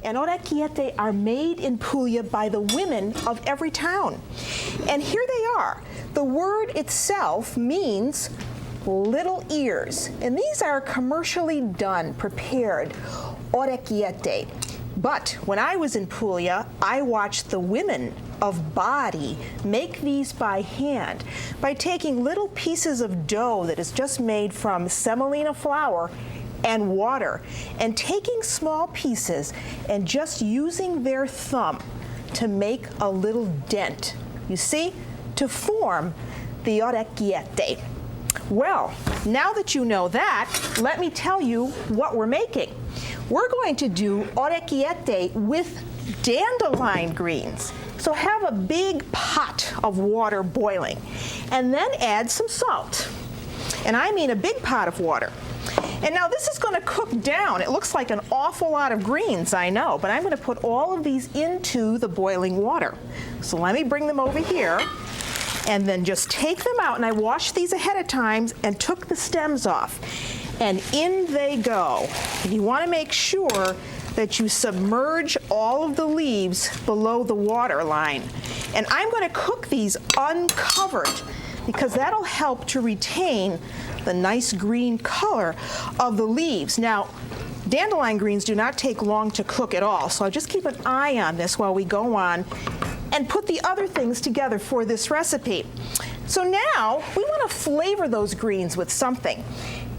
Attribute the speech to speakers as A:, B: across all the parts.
A: And orecchiette are made in Puglia by the women of every town. And here they are. The word itself means little ears. And these are commercially done, prepared orecchiette. But when I was in Puglia, I watched the women of Bari make these by hand by taking little pieces of dough that is just made from semolina flour and water, and taking small pieces and just using their thumb to make a little dent, you see, to form the orecchiette. Well, now that you know that, let me tell you what we're making. We're going to do orecchiette with dandelion greens. So have a big pot of water boiling, and then add some salt. And I mean a big pot of water. And now this is going to cook down. It looks like an awful lot of greens, I know, but I'm going to put all of these into the boiling water. So let me bring them over here and then just take them out. And I washed these ahead of time and took the stems off. And in they go. And you want to make sure that you submerge all of the leaves below the water line. And I'm going to cook these uncovered because that'll help to retain the nice green color of the leaves. Now, dandelion greens do not take long to cook at all, so I'll just keep an eye on this while we go on and put the other things together for this recipe. So now, we want to flavor those greens with something.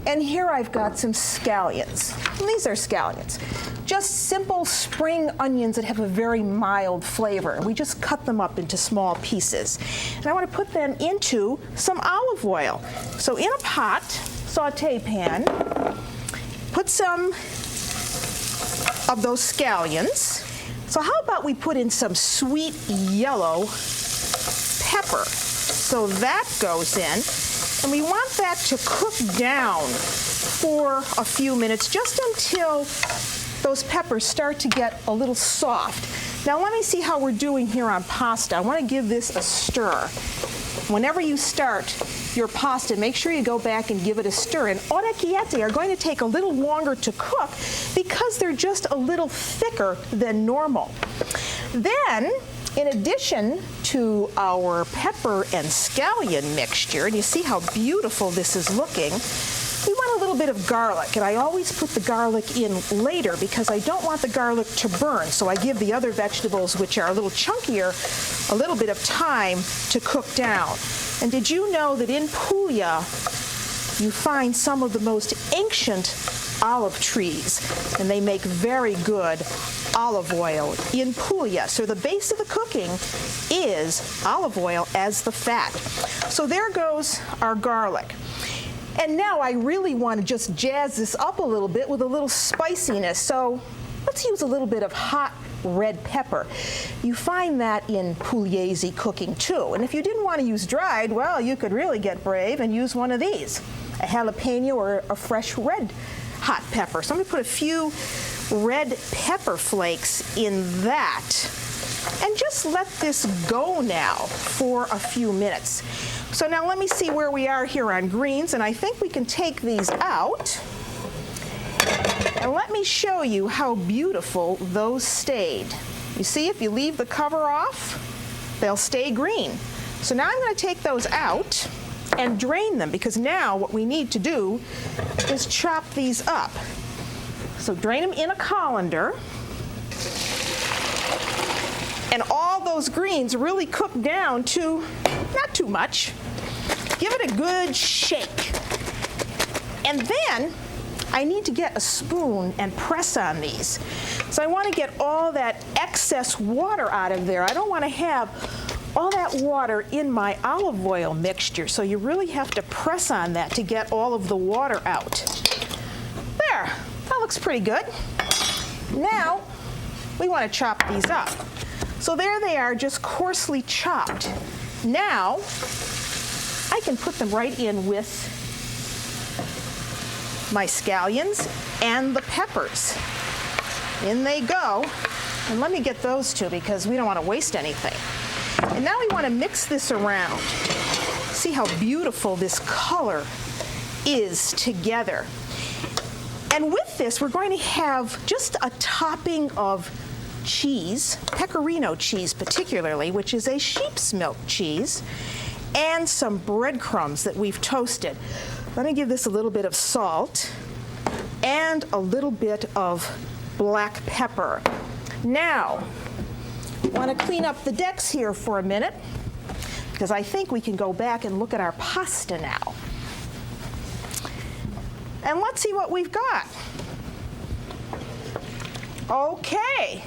A: And here I've got some scallions. And these are scallions. Just simple spring onions that have a very mild flavor. We just cut them up into small pieces. And I want to put them into some olive oil. So in a pot, saute pan, put some of those scallions. So how about we put in some sweet yellow pepper. So that goes in. And we want that to cook down for a few minutes, just until those peppers start to get a little soft. Now let me see how we're doing here on pasta. I want to give this a stir. Whenever you start your pasta, make sure you go back and give it a stir. And orecchiette are going to take a little longer to cook because they're just a little thicker than normal. Then, in addition to our pepper and scallion mixture, and you see how beautiful this is looking, we want a little bit of garlic, and I always put the garlic in later because I don't want the garlic to burn, so I give the other vegetables, which are a little chunkier, a little bit of time to cook down. And did you know that in Puglia, you find some of the most ancient olive trees, and they make very good olive oil in Puglia. So the base of the cooking is olive oil as the fat. So there goes our garlic. And now I really want to just jazz this up a little bit with a little spiciness. So let's use a little bit of hot red pepper. You find that in Pugliese cooking too. And if you didn't want to use dried, well, you could really get brave and use one of these, a jalapeno or a fresh red hot pepper. So I'm going to put a few red pepper flakes in that. And just let this go now for a few minutes. So now let me see where we are here on greens, and I think we can take these out. And let me show you how beautiful those stayed. You see, if you leave the cover off, they'll stay green. So now I'm going to take those out and drain them, because now what we need to do is chop these up. So drain them in a colander. And all those greens really cook down to not too much. Give it a good shake. And then I need to get a spoon and press on these. So I want to get all that excess water out of there. I don't want to have all that water in my olive oil mixture. So you really have to press on that to get all of the water out. There, that looks pretty good. Now we want to chop these up. So there they are, just coarsely chopped. Now, I can put them right in with my scallions and the peppers. In they go. And let me get those two because we don't want to waste anything. And now we want to mix this around. See how beautiful this color is together. And with this, we're going to have just a topping of cheese, pecorino cheese particularly, which is a sheep's milk cheese, and some breadcrumbs that we've toasted. Let me give this a little bit of salt and a little bit of black pepper. Now, I want to clean up the decks here for a minute, because I think we can go back and look at our pasta now. And let's see what we've got. Okay,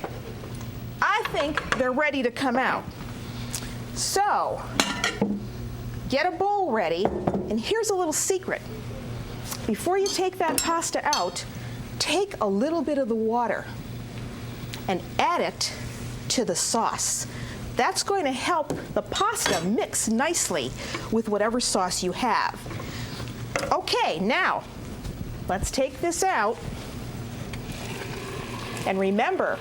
A: I think they're ready to come out. So, get a bowl ready, and here's a little secret. Before you take that pasta out, take a little bit of the water and add it to the sauce. That's going to help the pasta mix nicely with whatever sauce you have. Okay, now, let's take this out. And remember,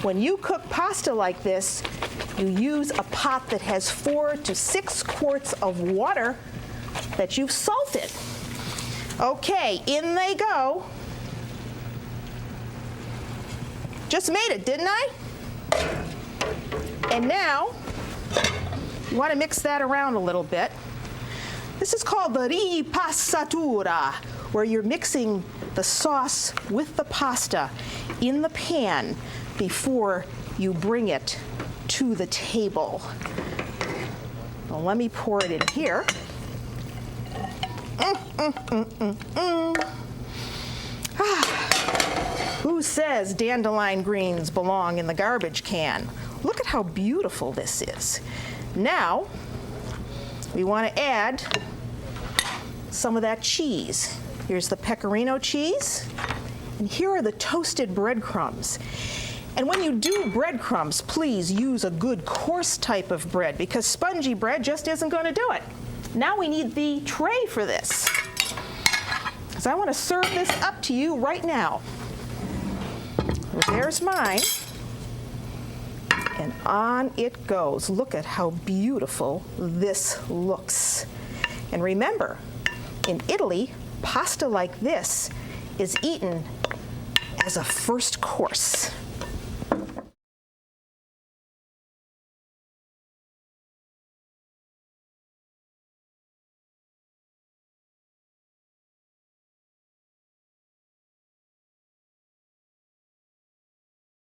A: when you cook pasta like this, you use a pot that has 4 to 6 quarts of water that you've salted. Okay, in they go. Just made it, didn't I? And now, you want to mix that around a little bit. This is called the ripassatura, where you're mixing the sauce with the pasta in the pan before you bring it to the table. Well, let me pour it in here. Who says dandelion greens belong in the garbage can? Look at how beautiful this is. Now, we want to add some of that cheese. Here's the pecorino cheese, and here are the toasted breadcrumbs. And when you do breadcrumbs, please use a good coarse type of bread, because spongy bread just isn't going to do it. Now we need the tray for this, because I want to serve this up to you right now. There's mine, and on it goes. Look at how beautiful this looks. And remember, in Italy, pasta like this is eaten as a first course.